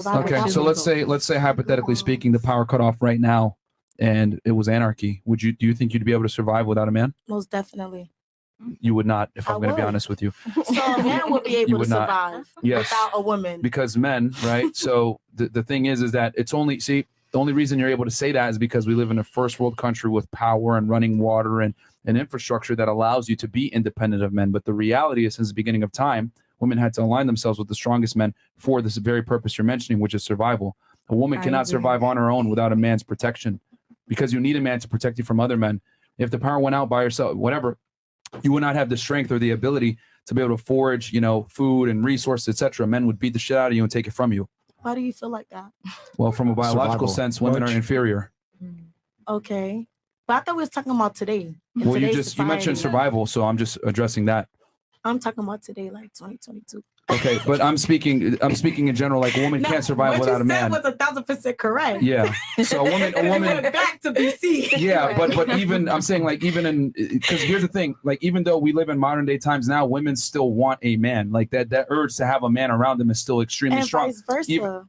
Okay, so let's say hypothetically speaking, the power cut off right now, and it was anarchy. Do you think you'd be able to survive without a man? Most definitely. You would not, if I'm going to be honest with you. So a man would be able to survive without a woman. Because men, right? So the thing is that it's only, the only reason you're able to say that is because we live in a first world country with power and running water and an infrastructure that allows you to be independent of men. But the reality is, since the beginning of time, women had to align themselves with the strongest men for this very purpose you're mentioning, which is survival. A woman cannot survive on her own without a man's protection, because you need a man to protect you from other men. If the power went out by yourself, whatever, you would not have the strength or the ability to be able to forage, food and resources, etc. Men would beat the shit out of you and take it from you. Why do you feel like that? Well, from a biological sense, women are inferior. Okay. But I thought we was talking about today. Well, you mentioned survival, so I'm just addressing that. I'm talking about today, like 2022. Okay, but I'm speaking in general. Like, a woman can't survive without a man. What you said was 1,000% correct. Yeah. So a woman went back to BC. Yeah, but even I'm saying, like, even in, because here's the thing, like, even though we live in modern day times now, women still want a man. Like, that urge to have a man around them is still extremely strong. Vice versa.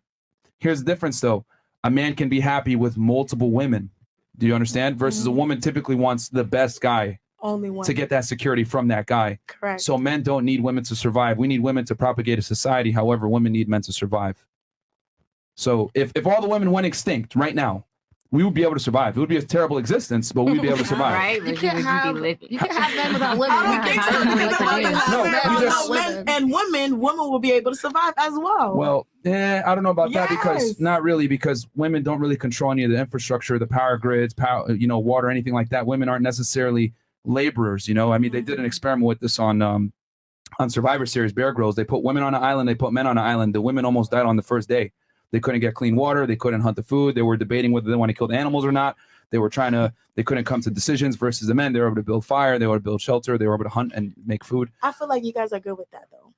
Here's the difference, though. A man can be happy with multiple women. Do you understand? Versus a woman typically wants the best guy. Only one. To get that security from that guy. Correct. So men don't need women to survive. We need women to propagate a society. However, women need men to survive. So if all the women went extinct right now, we would be able to survive. It would be a terrible existence, but we'd be able to survive. Right? You can't have men without women. Women will be able to survive as well. Well, I don't know about that, because not really, because women don't really control any of the infrastructure, the power grids, water, anything like that. Women aren't necessarily laborers. I mean, they did an experiment with this on Survivor Series, Bear Grylls. They put women on an island, they put men on an island. The women almost died on the first day. They couldn't get clean water. They couldn't hunt the food. They were debating whether they want to kill the animals or not. They couldn't come to decisions. Versus the men, they were able to build fire. They were able to build shelter. They were able to hunt and make food. I feel like you guys are good with that, though.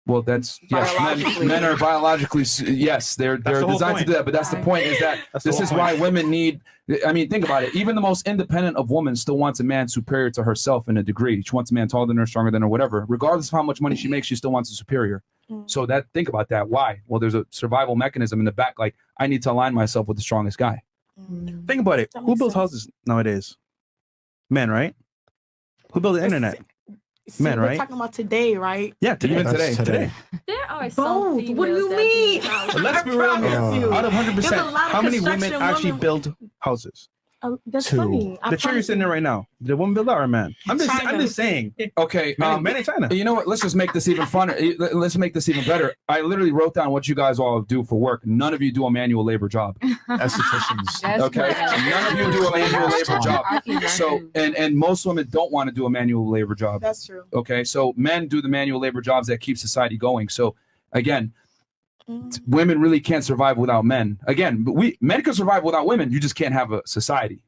Well, that's, yes, men are biologically, yes, they're designed to do that. But that's the point, is that this is why women need, I mean, think about it. Even the most independent of women still wants a man superior to herself in a degree. She wants a man taller than her, stronger than her, whatever. Regardless of how much money she makes, she still wants a superior. So think about that. Why? Well, there's a survival mechanism in the back. Like, I need to align myself with the strongest guy. Think about it. Who builds houses nowadays? Men, right? Who built the internet? Men, right? We're talking about today, right? Yeah, today. There are some females. What do you mean? Let's be real. Out of 100%, how many women actually build houses? That's funny. The chair you're sitting in right now, did a woman build that or a man? I'm just saying. Okay, men in China. You know what? Let's just make this even funner. Let's make this even better. I literally wrote down what you guys all do for work. None of you do a manual labor job. Estheticians. Okay, none of you do a manual labor job. So, and most women don't want to do a manual labor job. That's true. Okay, so men do the manual labor jobs that keep society going. So, again, women really can't survive without men. Again, men can survive without women. You just can't have a society.